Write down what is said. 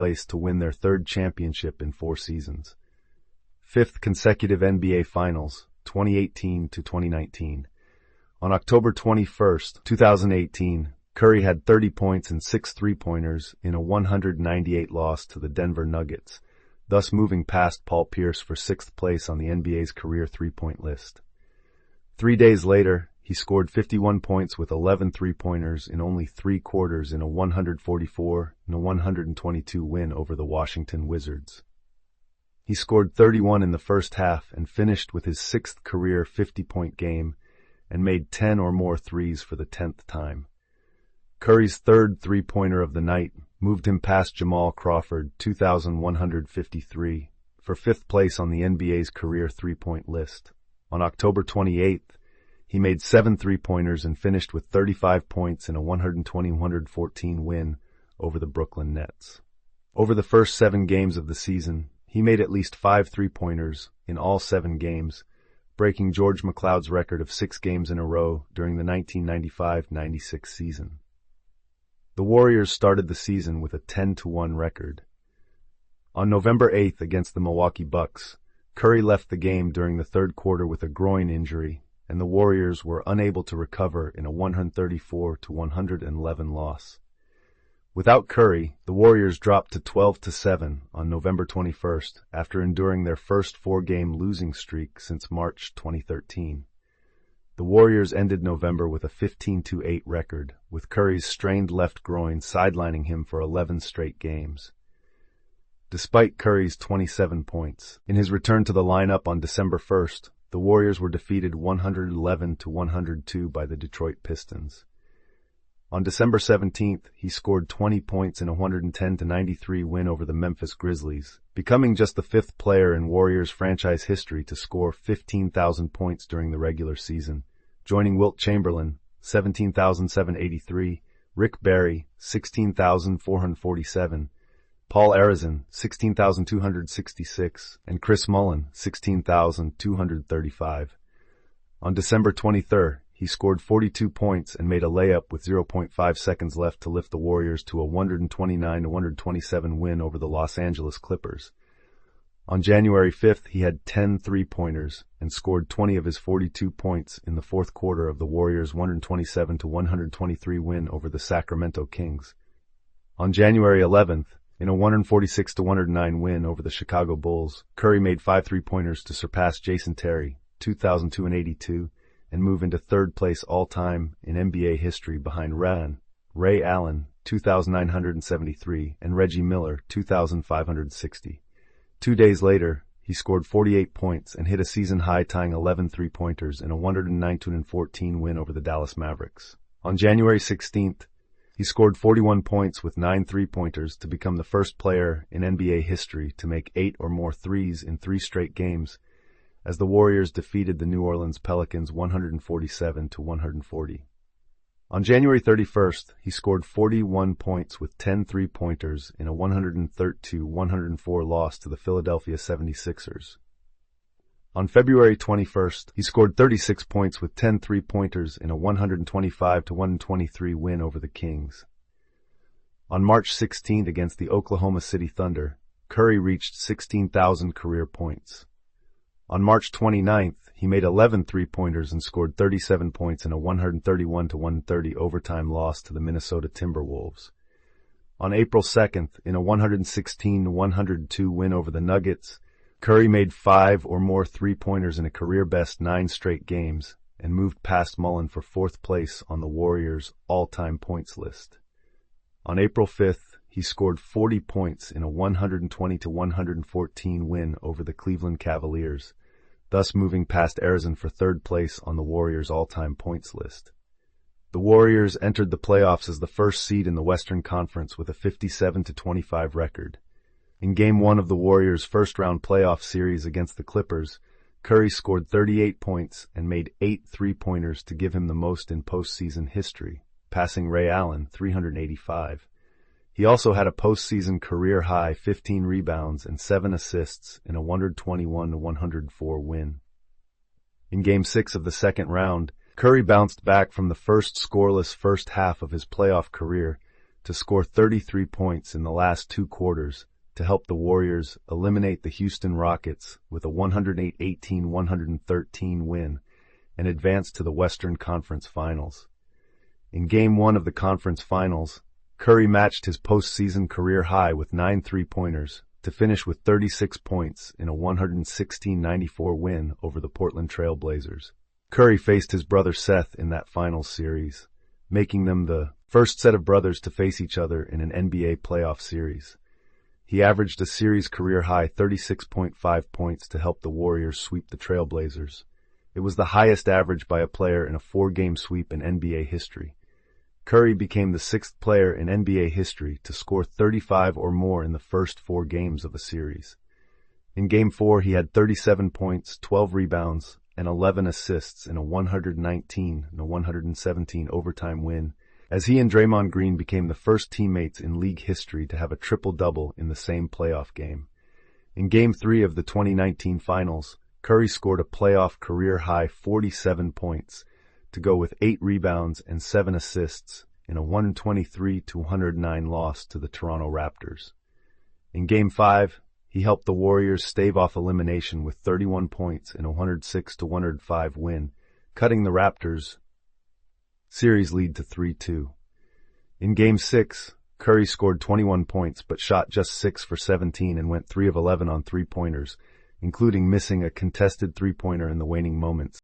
place to win their third championship in 4 seasons. Fifth consecutive NBA Finals, 2018 to 2019. On October 21, 2018, Curry had 30 points and 6 three-pointers in a 198 loss to the Denver Nuggets, thus moving past Paul Pierce for 6th place on the NBA's career three-point list. 3 days later, he scored 51 points with 11 three-pointers in only 3 quarters in a 144 and a 122 win over the Washington Wizards. He scored 31 in the first half and finished with his 6th career 50-point game and made 10 or more threes for the 10th time. Curry's 3rd three-pointer of the night moved him past Jamal Crawford, 2,153, for 5th place on the NBA's career three-point list. On October 28th, he made 7 three-pointers and finished with 35 points in a 120-114 win over the Brooklyn Nets. Over the first 7 games of the season, he made at least 5 three-pointers in all 7 games, breaking George McLeod's record of 6 games in a row during the 1995-96 season. The Warriors started the season with a 10-1 record. On November 8th against the Milwaukee Bucks, Curry left the game during the 3rd quarter with a groin injury, and the Warriors were unable to recover in a 134-111 loss. Without Curry, the Warriors dropped to 12-7 on November 21st after enduring their first 4-game losing streak since March 2013. The Warriors ended November with a 15-8 record, with Curry's strained left groin sidelining him for 11 straight games. Despite Curry's 27 points, in his return to the lineup on December 1st, the Warriors were defeated 111-102 by the Detroit Pistons. On December 17th, he scored 20 points in a 110-93 win over the Memphis Grizzlies, becoming just the 5th player in Warriors franchise history to score 15,000 points during the regular season, joining Wilt Chamberlain, 17,783, Rick Barry, 16,447, Paul Arizin, 16,266, and Chris Mullin, 16,235. On December 23rd, he scored 42 points and made a layup with 0.5 seconds left to lift the Warriors to a 129-127 win over the Los Angeles Clippers. On January 5th, he had 10 three-pointers and scored 20 of his 42 points in the 4th quarter of the Warriors' 127-123 win over the Sacramento Kings. On January 11th, in a 146-109 win over the Chicago Bulls, Curry made 5 three-pointers to surpass Jason Terry, 2,282, and move into 3rd place all-time in NBA history behind Ray Allen, 2,973, and Reggie Miller, 2,560. 2 days later, he scored 48 points and hit a season-high tying 11 three-pointers in a 109-14 win over the Dallas Mavericks. On January 16th, he scored 41 points with 9 three-pointers to become the first player in NBA history to make 8 or more threes in 3 straight games, as the Warriors defeated the New Orleans Pelicans 147-140. On January 31st, he scored 41 points with 10 three-pointers in a 113-104 loss to the Philadelphia 76ers. On February 21st, he scored 36 points with 10 three-pointers in a 125-123 win over the Kings. On March 16th against the Oklahoma City Thunder, Curry reached 16,000 career points. On March 29th, he made 11 three-pointers and scored 37 points in a 131-130 overtime loss to the Minnesota Timberwolves. On April 2nd, in a 116-102 win over the Nuggets, Curry made 5 or more three-pointers in a career-best 9 straight games and moved past Mullin for 4th place on the Warriors' all-time points list. On April 5th, he scored 40 points in a 120-114 win over the Cleveland Cavaliers, thus moving past Arizin for 3rd place on the Warriors' all-time points list. The Warriors entered the playoffs as the first seed in the Western Conference with a 57-25 record. In Game 1 of the Warriors' first-round playoff series against the Clippers, Curry scored 38 points and made 8 three-pointers to give him the most in postseason history, passing Ray Allen 385. He also had a postseason career-high 15 rebounds and 7 assists in a 121-104 win. In Game 6 of the second round, Curry bounced back from the first scoreless first half of his playoff career to score 33 points in the last two quarters to help the Warriors eliminate the Houston Rockets with a 108-113 win and advance to the Western Conference Finals. In Game 1 of the conference finals, Curry matched his postseason career high with 9 three-pointers to finish with 36 points in a 116-94 win over the Portland Trail Blazers. Curry faced his brother Seth in that finals series, making them the first set of brothers to face each other in an NBA playoff series. He averaged a series career-high 36.5 points to help the Warriors sweep the Trail Blazers. It was the highest average by a player in a 4-game sweep in NBA history. Curry became the 6th player in NBA history to score 35 or more in the first 4 games of a series. In Game 4, he had 37 points, 12 rebounds, and 11 assists in a 119-117 overtime win, as he and Draymond Green became the first teammates in league history to have a triple-double in the same playoff game. In Game 3 of the 2019 Finals, Curry scored a playoff career-high 47 points, to go with 8 rebounds and 7 assists in a 123-109 loss to the Toronto Raptors. In Game 5, he helped the Warriors stave off elimination with 31 points in a 106-105 win, cutting the Raptors' series lead to 3-2. In Game 6, Curry scored 21 points but shot just 6 for 17 and went 3 of 11 on three-pointers, including missing a contested three-pointer in the waning moments.